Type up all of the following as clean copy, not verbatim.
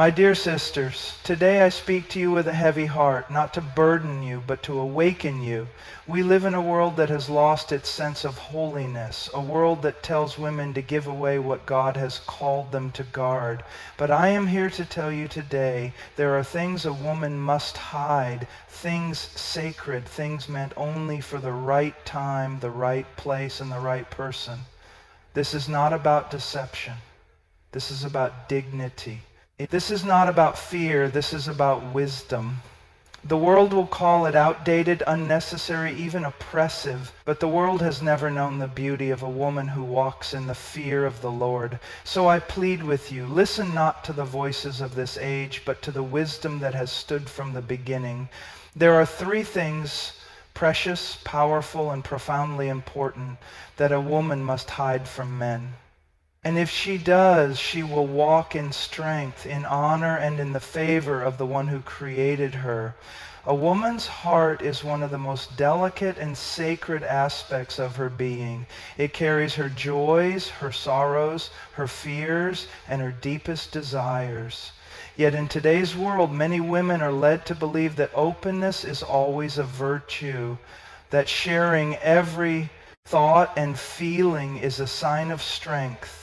My dear sisters, today I speak to you with a heavy heart, not to burden you, but to awaken you. We live in a world that has lost its sense of holiness, a world that tells women to give away what God has called them to guard. But I am here to tell you today, there are things a woman must hide, things sacred, things meant only for the right time, the right place, and the right person. This is not about deception. This is about dignity. This is not about fear, this is about wisdom. The world will call it outdated, unnecessary, even oppressive, but the world has never known the beauty of a woman who walks in the fear of the Lord. So I plead with you, listen not to the voices of this age, but to the wisdom that has stood from the beginning. There are three things, precious, powerful, and profoundly important, that a woman must hide from men. And if she does, she will walk in strength, in honor, and in the favor of the one who created her. A woman's heart is one of the most delicate and sacred aspects of her being. It carries her joys, her sorrows, her fears, and her deepest desires. Yet in today's world, many women are led to believe that openness is always a virtue, that sharing every thought and feeling is a sign of strength.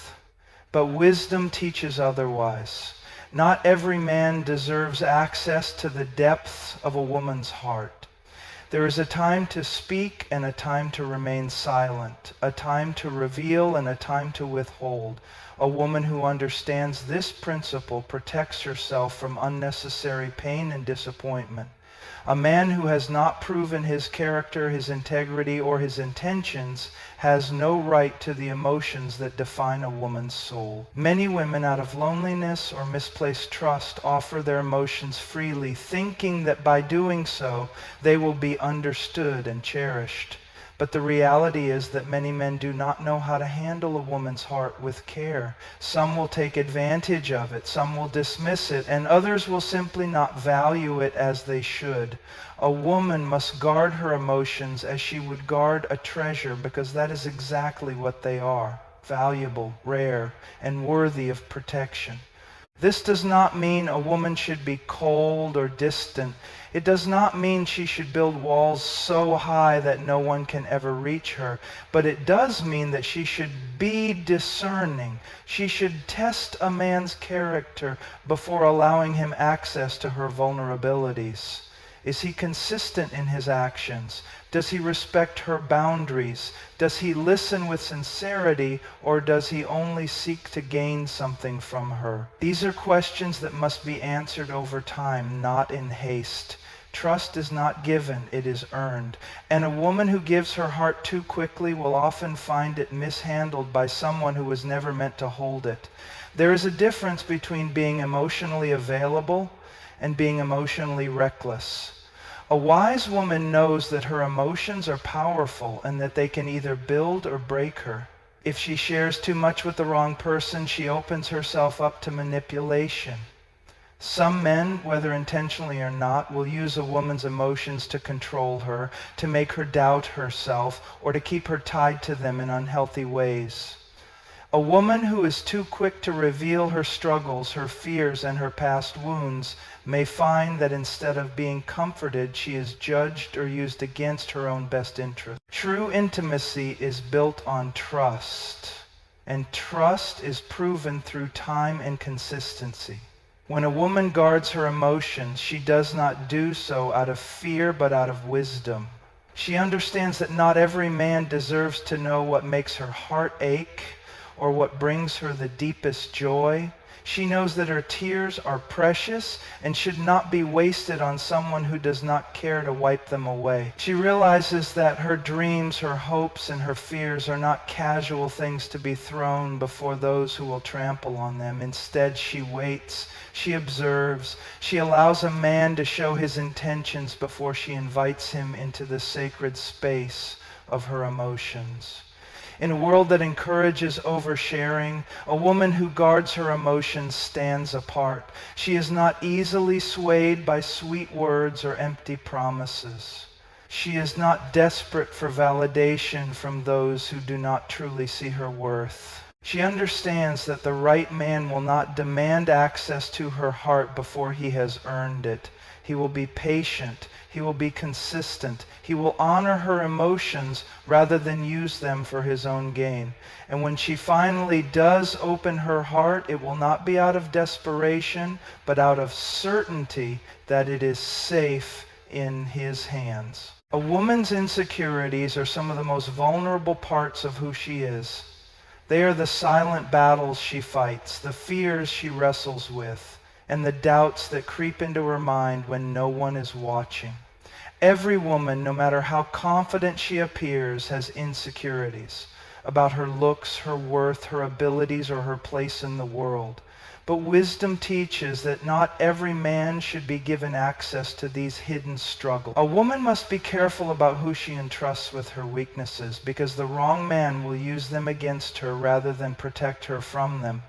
But wisdom teaches otherwise. Not every man deserves access to the depths of a woman's heart. There is a time to speak and a time to remain silent, a time to reveal and a time to withhold. A woman who understands this principle protects herself from unnecessary pain and disappointment. A man who has not proven his character, his integrity, or his intentions has no right to the emotions that define a woman's soul. Many women, out of loneliness or misplaced trust, offer their emotions freely, thinking that by doing so, they will be understood and cherished. But the reality is that many men do not know how to handle a woman's heart with care. Some will take advantage of it, some will dismiss it, and others will simply not value it as they should. A woman must guard her emotions as she would guard a treasure, because that is exactly what they are: valuable, rare, and worthy of protection. This does not mean a woman should be cold or distant. It does not mean she should build walls so high that no one can ever reach her. But it does mean that she should be discerning. She should test a man's character before allowing him access to her vulnerabilities. Is he consistent in his actions? Does he respect her boundaries? Does he listen with sincerity, or does he only seek to gain something from her? These are questions that must be answered over time, not in haste. Trust is not given, it is earned. And a woman who gives her heart too quickly will often find it mishandled by someone who was never meant to hold it. There is a difference between being emotionally available and being emotionally reckless. A wise woman knows that her emotions are powerful and that they can either build or break her. If she shares too much with the wrong person, she opens herself up to manipulation. Some men, whether intentionally or not, will use a woman's emotions to control her, to make her doubt herself, or to keep her tied to them in unhealthy ways. A woman who is too quick to reveal her struggles, her fears, and her past wounds may find that instead of being comforted, she is judged or used against her own best interest. True intimacy is built on trust, and trust is proven through time and consistency. When a woman guards her emotions, she does not do so out of fear, but out of wisdom. She understands that not every man deserves to know what makes her heart ache, or what brings her the deepest joy. She knows that her tears are precious and should not be wasted on someone who does not care to wipe them away. She realizes that her dreams, her hopes, and her fears are not casual things to be thrown before those who will trample on them. Instead, she waits, she observes, she allows a man to show his intentions before she invites him into the sacred space of her emotions. In a world that encourages oversharing, a woman who guards her emotions stands apart. She is not easily swayed by sweet words or empty promises. She is not desperate for validation from those who do not truly see her worth. She understands that the right man will not demand access to her heart before he has earned it. He will be patient. He will be consistent. He will honor her emotions rather than use them for his own gain. And when she finally does open her heart, it will not be out of desperation, but out of certainty that it is safe in his hands. A woman's insecurities are some of the most vulnerable parts of who she is. They are the silent battles she fights, the fears she wrestles with, and the doubts that creep into her mind when no one is watching. Every woman, no matter how confident she appears, has insecurities about her looks, her worth, her abilities, or her place in the world. But wisdom teaches that not every man should be given access to these hidden struggles. A woman must be careful about who she entrusts with her weaknesses, because the wrong man will use them against her rather than protect her from them.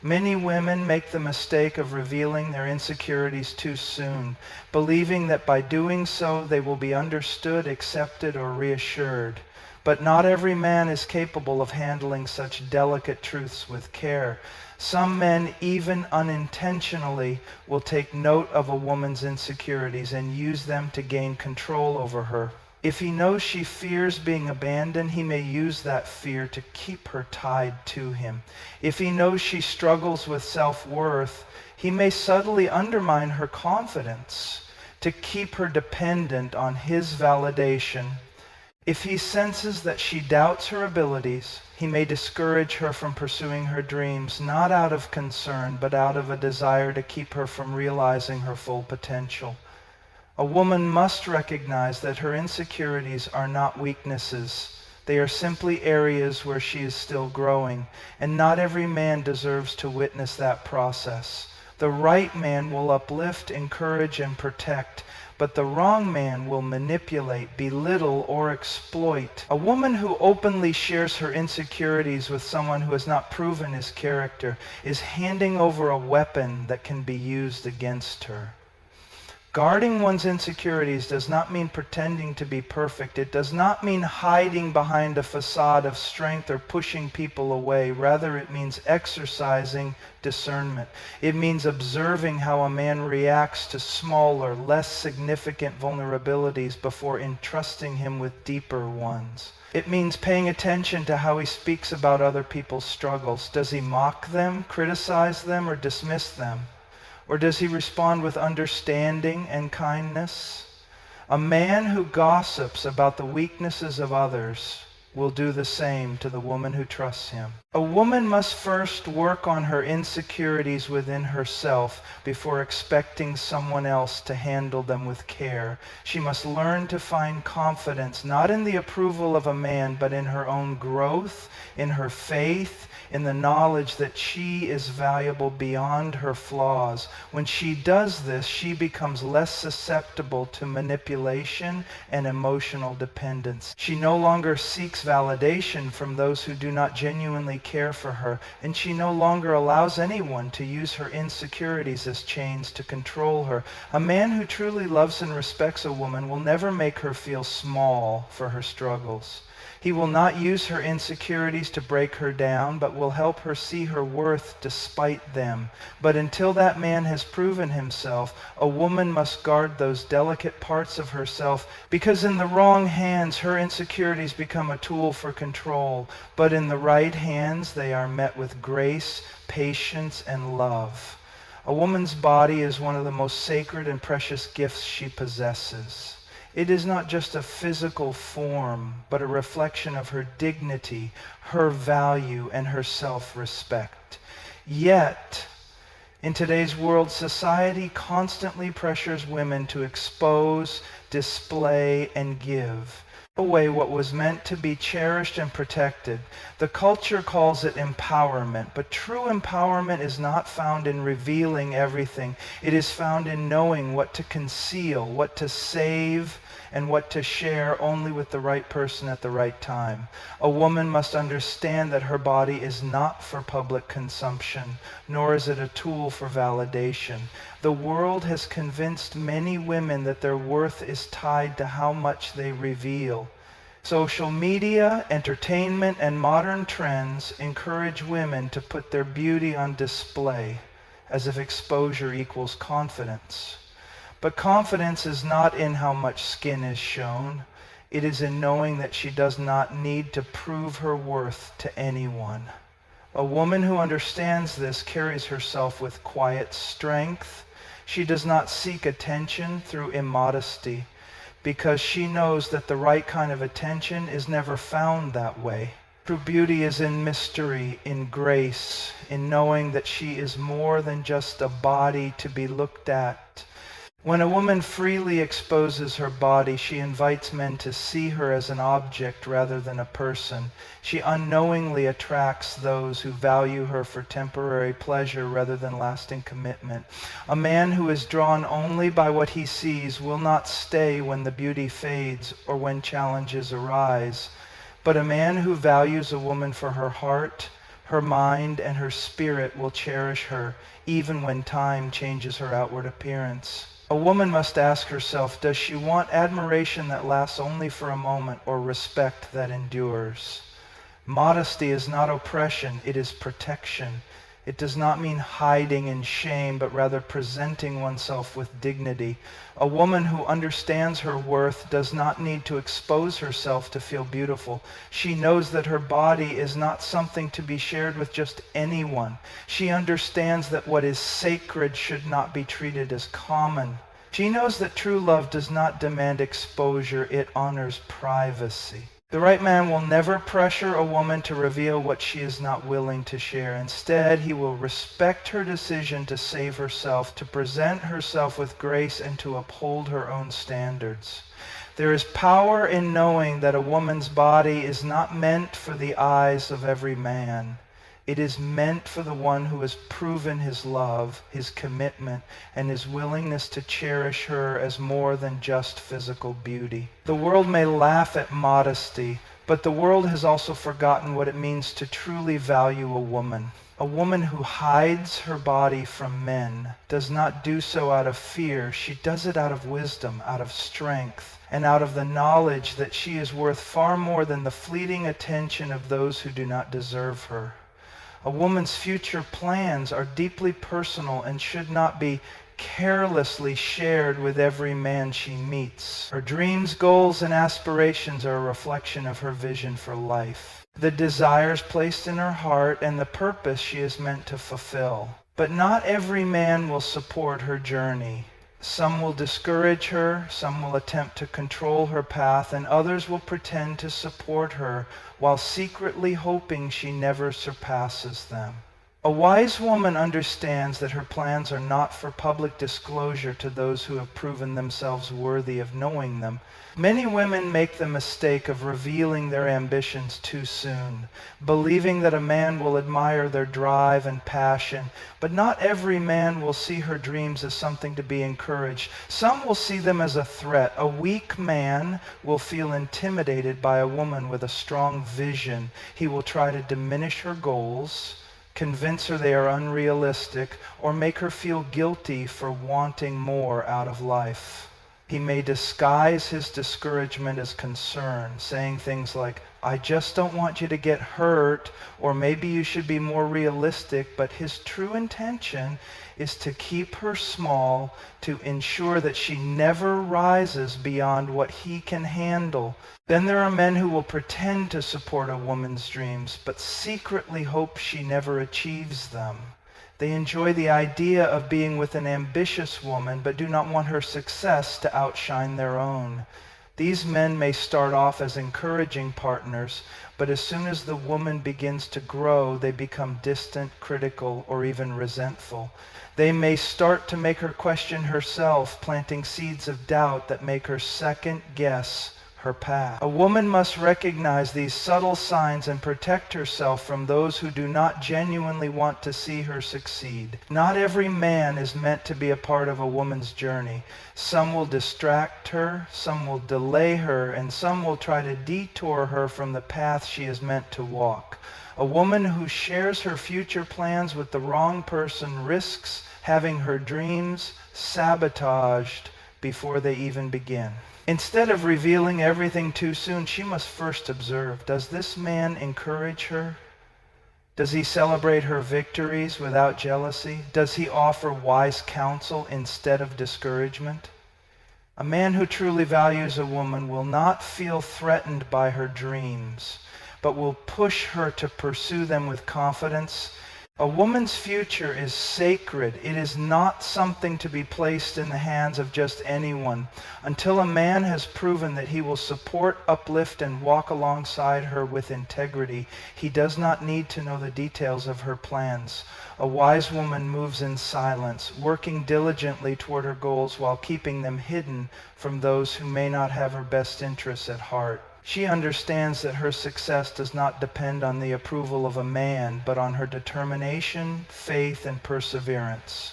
Many women make the mistake of revealing their insecurities too soon, believing that by doing so they will be understood, accepted, or reassured. But not every man is capable of handling such delicate truths with care. Some men, even unintentionally, will take note of a woman's insecurities and use them to gain control over her. If he knows she fears being abandoned, he may use that fear to keep her tied to him. If he knows she struggles with self-worth, he may subtly undermine her confidence to keep her dependent on his validation. If he senses that she doubts her abilities, he may discourage her from pursuing her dreams, not out of concern, but out of a desire to keep her from realizing her full potential. A woman must recognize that her insecurities are not weaknesses. They are simply areas where she is still growing, and not every man deserves to witness that process. The right man will uplift, encourage, and protect, but the wrong man will manipulate, belittle, or exploit. A woman who openly shares her insecurities with someone who has not proven his character is handing over a weapon that can be used against her. Guarding one's insecurities does not mean pretending to be perfect. It does not mean hiding behind a facade of strength or pushing people away. Rather, it means exercising discernment. It means observing how a man reacts to smaller, less significant vulnerabilities before entrusting him with deeper ones. It means paying attention to how he speaks about other people's struggles. Does he mock them, criticize them, or dismiss them? Or does he respond with understanding and kindness? A man who gossips about the weaknesses of others will do the same to the woman who trusts him. A woman must first work on her insecurities within herself before expecting someone else to handle them with care. She must learn to find confidence not in the approval of a man, but in her own growth, in her faith, in the knowledge that she is valuable beyond her flaws. When she does this, she becomes less susceptible to manipulation and emotional dependence. She no longer seeks validation from those who do not genuinely care for her, and she no longer allows anyone to use her insecurities as chains to control her. A man who truly loves and respects a woman will never make her feel small for her struggles. He will not use her insecurities to break her down, but will help her see her worth despite them. But until that man has proven himself, a woman must guard those delicate parts of herself, because in the wrong hands, her insecurities become a tool for control. But in the right hands, they are met with grace, patience, and love. A woman's body is one of the most sacred and precious gifts she possesses. It is not just a physical form, but a reflection of her dignity, her value, and her self-respect. Yet, in today's world, society constantly pressures women to expose, display, and give away what was meant to be cherished and protected. The culture calls it empowerment, but true empowerment is not found in revealing everything. It is found in knowing what to conceal, what to save, and what to share only with the right person at the right time. A woman must understand that her body is not for public consumption, nor is it a tool for validation. The world has convinced many women that their worth is tied to how much they reveal. Social media, entertainment, and modern trends encourage women to put their beauty on display, as if exposure equals confidence. But confidence is not in how much skin is shown. It is in knowing that she does not need to prove her worth to anyone. A woman who understands this carries herself with quiet strength. She does not seek attention through immodesty, because she knows that the right kind of attention is never found that way. True beauty is in mystery, in grace, in knowing that she is more than just a body to be looked at. When a woman freely exposes her body, she invites men to see her as an object rather than a person. She unknowingly attracts those who value her for temporary pleasure rather than lasting commitment. A man who is drawn only by what he sees will not stay when the beauty fades or when challenges arise. But a man who values a woman for her heart, her mind, and her spirit will cherish her, even when time changes her outward appearance. A woman must ask herself, does she want admiration that lasts only for a moment or respect that endures? Modesty is not oppression, it is protection. It does not mean hiding in shame, but rather presenting oneself with dignity. A woman who understands her worth does not need to expose herself to feel beautiful. She knows that her body is not something to be shared with just anyone. She understands that what is sacred should not be treated as common. She knows that true love does not demand exposure, it honors privacy. The right man will never pressure a woman to reveal what she is not willing to share. Instead, he will respect her decision to save herself, to present herself with grace, and to uphold her own standards. There is power in knowing that a woman's body is not meant for the eyes of every man. It is meant for the one who has proven his love, his commitment, and his willingness to cherish her as more than just physical beauty. The world may laugh at modesty, but the world has also forgotten what it means to truly value a woman. A woman who hides her body from men does not do so out of fear. She does it out of wisdom, out of strength, and out of the knowledge that she is worth far more than the fleeting attention of those who do not deserve her. A woman's future plans are deeply personal and should not be carelessly shared with every man she meets. Her dreams, goals, and aspirations are a reflection of her vision for life, the desires placed in her heart, and the purpose she is meant to fulfill. But not every man will support her journey. Some will discourage her, some will attempt to control her path, and others will pretend to support her while secretly hoping she never surpasses them. A wise woman understands that her plans are not for public disclosure to those who have proven themselves worthy of knowing them. Many women make the mistake of revealing their ambitions too soon, believing that a man will admire their drive and passion, but not every man will see her dreams as something to be encouraged. Some will see them as a threat. A weak man will feel intimidated by a woman with a strong vision. He will try to diminish her goals, convince her they are unrealistic, or make her feel guilty for wanting more out of life. He may disguise his discouragement as concern, saying things like, I just don't want you to get hurt, or maybe you should be more realistic, but his true intention is to keep her small, to ensure that she never rises beyond what he can handle. Then there are men who will pretend to support a woman's dreams, but secretly hope she never achieves them. They enjoy the idea of being with an ambitious woman, but do not want her success to outshine their own. These men may start off as encouraging partners, but as soon as the woman begins to grow, they become distant, critical, or even resentful. They may start to make her question herself, planting seeds of doubt that make her second guess her path. A woman must recognize these subtle signs and protect herself from those who do not genuinely want to see her succeed. Not every man is meant to be a part of a woman's journey. Some will distract her, some will delay her, and some will try to detour her from the path she is meant to walk. A woman who shares her future plans with the wrong person risks having her dreams sabotaged before they even begin. Instead of revealing everything too soon, she must first observe, does this man encourage her? Does he celebrate her victories without jealousy? Does he offer wise counsel instead of discouragement? A man who truly values a woman will not feel threatened by her dreams, but will push her to pursue them with confidence. A woman's future is sacred. It is not something to be placed in the hands of just anyone. Until a man has proven that he will support, uplift, and walk alongside her with integrity, he does not need to know the details of her plans. A wise woman moves in silence, working diligently toward her goals while keeping them hidden from those who may not have her best interests at heart. She understands that her success does not depend on the approval of a man, but on her determination, faith, and perseverance.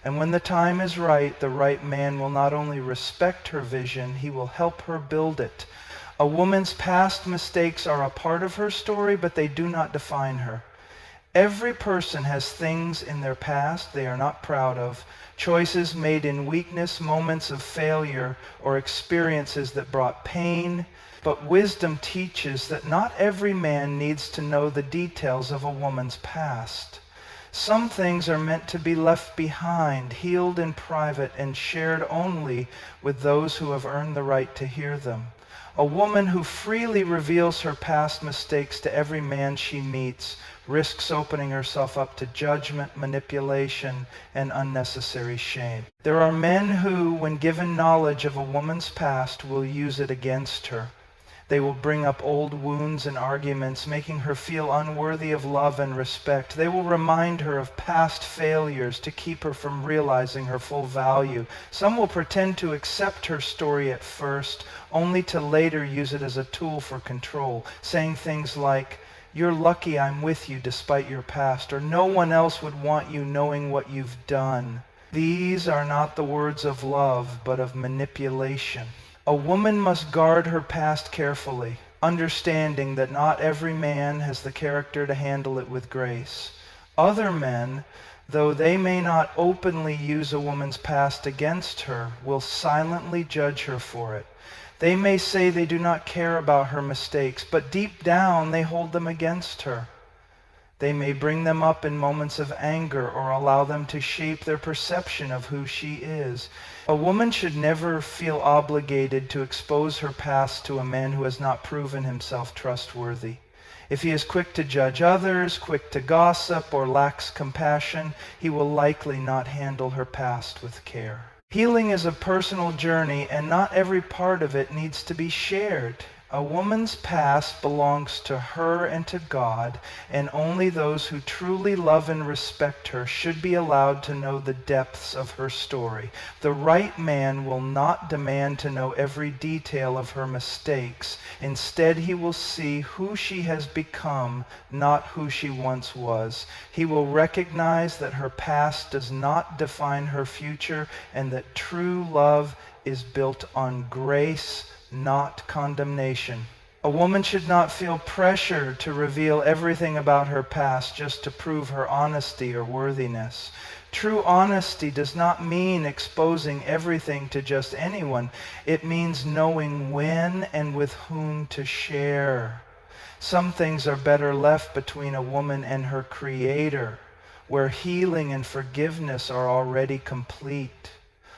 And when the time is right, the right man will not only respect her vision, he will help her build it. A woman's past mistakes are a part of her story, but they do not define her. Every person has things in their past they are not proud of, choices made in weakness, moments of failure, or experiences that brought pain. But wisdom teaches that not every man needs to know the details of a woman's past. Some things are meant to be left behind, healed in private, and shared only with those who have earned the right to hear them. A woman who freely reveals her past mistakes to every man she meets risks opening herself up to judgment, manipulation, and unnecessary shame. There are men who, when given knowledge of a woman's past, will use it against her. They will bring up old wounds and arguments, making her feel unworthy of love and respect. They will remind her of past failures to keep her from realizing her full value. Some will pretend to accept her story at first, only to later use it as a tool for control, saying things like, "You're lucky I'm with you despite your past," or "No one else would want you knowing what you've done." These are not the words of love, but of manipulation. A woman must guard her past carefully, understanding that not every man has the character to handle it with grace. Other men, though they may not openly use a woman's past against her, will silently judge her for it. They may say they do not care about her mistakes, but deep down they hold them against her. They may bring them up in moments of anger or allow them to shape their perception of who she is. A woman should never feel obligated to expose her past to a man who has not proven himself trustworthy. If he is quick to judge others, quick to gossip, or lacks compassion, he will likely not handle her past with care. Healing is a personal journey, and not every part of it needs to be shared. A woman's past belongs to her and to God, and only those who truly love and respect her should be allowed to know the depths of her story. The right man will not demand to know every detail of her mistakes. Instead, he will see who she has become, not who she once was. He will recognize that her past does not define her future, and that true love is built on grace, not condemnation. A woman should not feel pressure to reveal everything about her past just to prove her honesty or worthiness. True honesty does not mean exposing everything to just anyone. It means knowing when and with whom to share. Some things are better left between a woman and her Creator, where healing and forgiveness are already complete.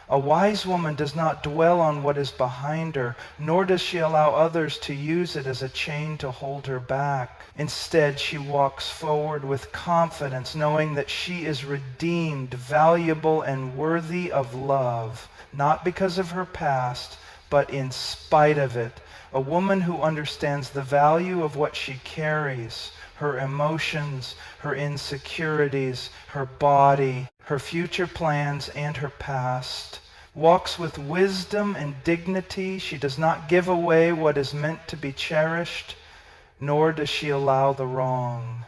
A wise woman does not dwell on what is behind her, nor does she allow others to use it as a chain to hold her back. Instead, she walks forward with confidence, knowing that she is redeemed, valuable, and worthy of love, not because of her past, but in spite of it. A woman who understands the value of what she carries, her emotions, her insecurities, her body, her future plans, and her past, walks with wisdom and dignity. She does not give away what is meant to be cherished, nor does she allow the wrong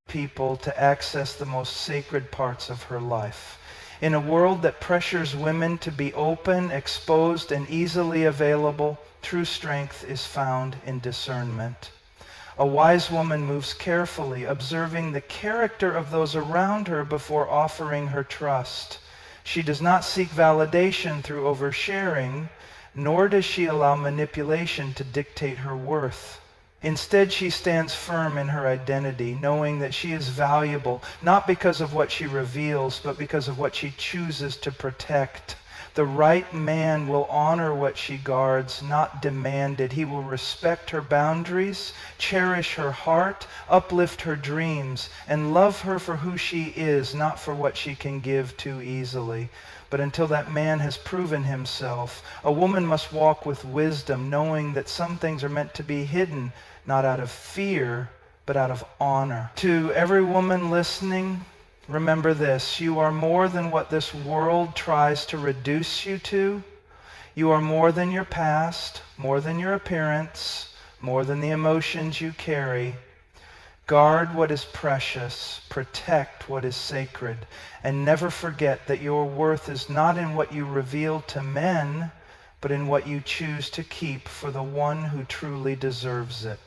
people to access the most sacred parts of her life. In a world that pressures women to be open, exposed, and easily available, true strength is found in discernment. A wise woman moves carefully, observing the character of those around her before offering her trust. She does not seek validation through oversharing, nor does she allow manipulation to dictate her worth. Instead, she stands firm in her identity, knowing that she is valuable, not because of what she reveals, but because of what she chooses to protect. The right man will honor what she guards, not demand it. He will respect her boundaries, cherish her heart, uplift her dreams, and love her for who she is, not for what she can give too easily. But until that man has proven himself, a woman must walk with wisdom, knowing that some things are meant to be hidden, not out of fear, but out of honor. To every woman listening, remember this: you are more than what this world tries to reduce you to. You are more than your past, more than your appearance, more than the emotions you carry. Guard what is precious, protect what is sacred, and never forget that your worth is not in what you reveal to men, but in what you choose to keep for the one who truly deserves it.